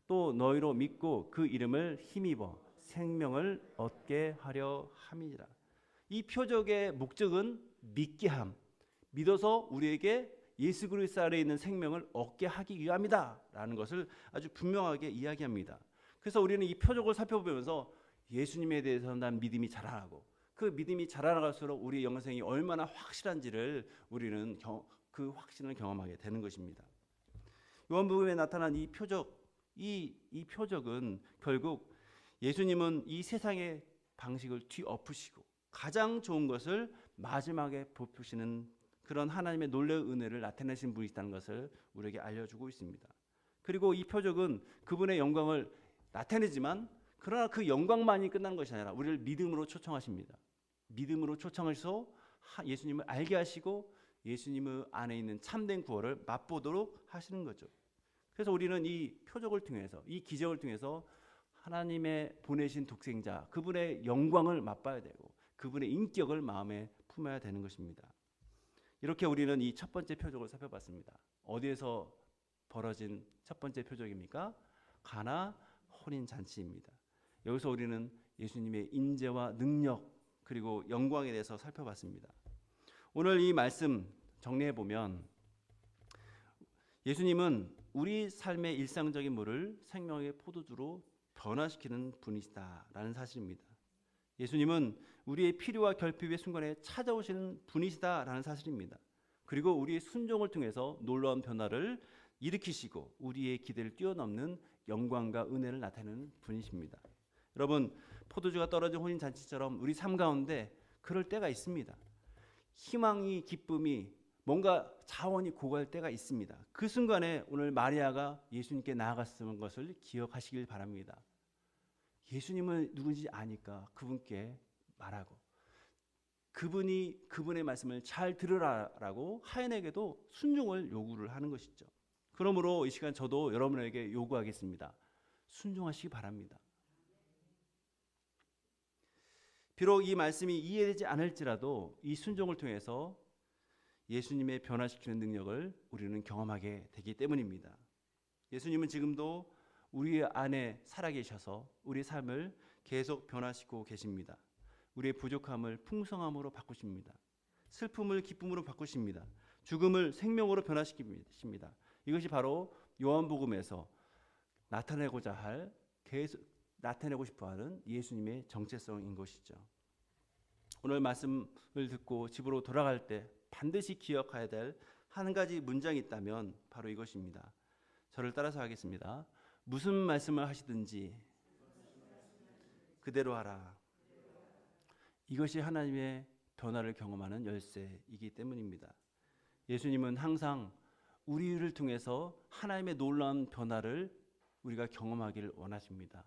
또 너희로 믿고 그 이름을 힘입어 생명을 얻게 하려 함이니라. 이 표적의 목적은 믿게 함, 믿어서 우리에게 예수 그리스도 안에 있는 생명을 얻게 하기 위함이다라는 것을 아주 분명하게 이야기합니다. 그래서 우리는 이 표적을 살펴보면서 예수님에 대해서 난 믿음이 자라나고 그 믿음이 자라나갈수록 우리의 영생이 얼마나 확실한지를 우리는 그 확신을 경험하게 되는 것입니다. 요한복음에 나타난 이 표적, 이 표적은 결국 예수님은 이 세상의 방식을 뒤엎으시고 가장 좋은 것을 마지막에 베푸시는 그런 하나님의 놀라운 은혜를 나타내신 분이시다는 것을 우리에게 알려주고 있습니다. 그리고 이 표적은 그분의 영광을 나타내지만 그러나 그 영광만이 끝나는 것이 아니라 우리를 믿음으로 초청하십니다. 믿음으로 초청하셔서 예수님을 알게 하시고 예수님 안에 있는 참된 구원을 맛보도록 하시는 거죠. 그래서 우리는 이 표적을 통해서 이 기적을 통해서 하나님의 보내신 독생자 그분의 영광을 맛봐야 되고 그분의 인격을 마음에 품어야 되는 것입니다. 이렇게 우리는 이 첫 번째 표적을 살펴봤습니다. 어디에서 벌어진 첫 번째 표적입니까? 가나 혼인 잔치입니다. 여기서 우리는 예수님의 인재와 능력 그리고 영광에 대해서 살펴봤습니다. 오늘 이 말씀 정리해 보면 예수님은 우리 삶의 일상적인 물을 생명의 포도주로 변화시키는 분이시다라는 사실입니다. 예수님은 우리의 필요와 결핍의 순간에 찾아오시는 분이시다라는 사실입니다. 그리고 우리의 순종을 통해서 놀라운 변화를 일으키시고 우리의 기대를 뛰어넘는 영광과 은혜를 나타내는 분이십니다. 여러분, 포도주가 떨어진 혼인잔치처럼 우리 삶 가운데 그럴 때가 있습니다. 희망이 기쁨이 뭔가 자원이 고갈 때가 있습니다. 그 순간에 오늘 마리아가 예수님께 나아갔던 것을 기억하시길 바랍니다. 예수님은 누군지 아니까 그분께 말하고 그분이 그분의 말씀을 잘 들으라라고 하인에게도 순종을 요구를 하는 것이죠. 그러므로 이 시간 저도 여러분에게 요구하겠습니다. 순종하시기 바랍니다. 비록 이 말씀이 이해되지 않을지라도 이 순종을 통해서 예수님의 변화시키는 능력을 우리는 경험하게 되기 때문입니다. 예수님은 지금도 우리 안에 살아계셔서 우리 삶을 계속 변화시키고 계십니다. 우리의 부족함을 풍성함으로 바꾸십니다. 슬픔을 기쁨으로 바꾸십니다. 죽음을 생명으로 변화시키십니다. 이것이 바로 요한복음에서 나타내고자 할 계속 나타내고 싶어하는 예수님의 정체성인 것이죠. 오늘 말씀을 듣고 집으로 돌아갈 때 반드시 기억해야 될 한 가지 문장이 있다면 바로 이것입니다. 저를 따라서 하겠습니다. 무슨 말씀을 하시든지 그대로 하라. 이것이 하나님의 변화를 경험하는 열쇠이기 때문입니다. 예수님은 항상 우리를 통해서 하나님의 놀라운 변화를 우리가 경험하기를 원하십니다.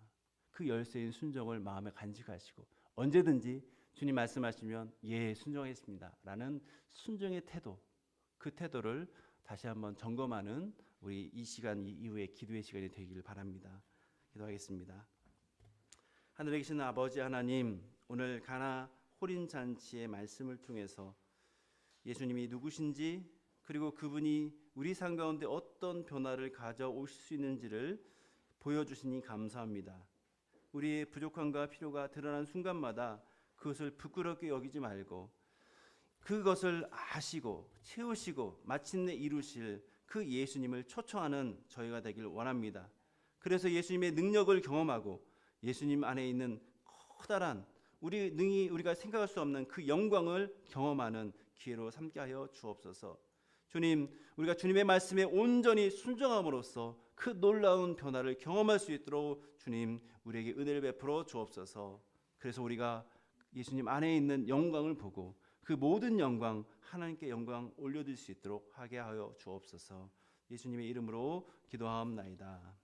그 열쇠인 순종을 마음에 간직하시고 언제든지 주님 말씀하시면 예 순종하겠습니다 라는 순종의 태도, 그 태도를 다시 한번 점검하는 우리 이 시간 이후에 기도의 시간이 되기를 바랍니다. 기도하겠습니다. 하늘에 계신 아버지 하나님, 오늘 가나 혼인잔치의 말씀을 통해서 예수님이 누구신지 그리고 그분이 우리 삶 가운데 어떤 변화를 가져오실 수 있는지를 보여주시니 감사합니다. 우리의 부족함과 필요가 드러난 순간마다 그것을 부끄럽게 여기지 말고 그것을 아시고 채우시고 마침내 이루실 그 예수님을 초청하는 저희가 되길 원합니다. 그래서 예수님의 능력을 경험하고 예수님 안에 있는 커다란 우리가 생각할 수 없는 그 영광을 경험하는 기회로 삼게 하여 주옵소서. 주님, 우리가 주님의 말씀에 온전히 순종함으로써 그 놀라운 변화를 경험할 수 있도록 주님 우리에게 은혜를 베풀어 주옵소서. 그래서 우리가 예수님 안에 있는 영광을 보고 그 모든 영광 하나님께 영광 올려드릴 수 있도록 하게 하여 주옵소서. 예수님의 이름으로 기도하옵나이다.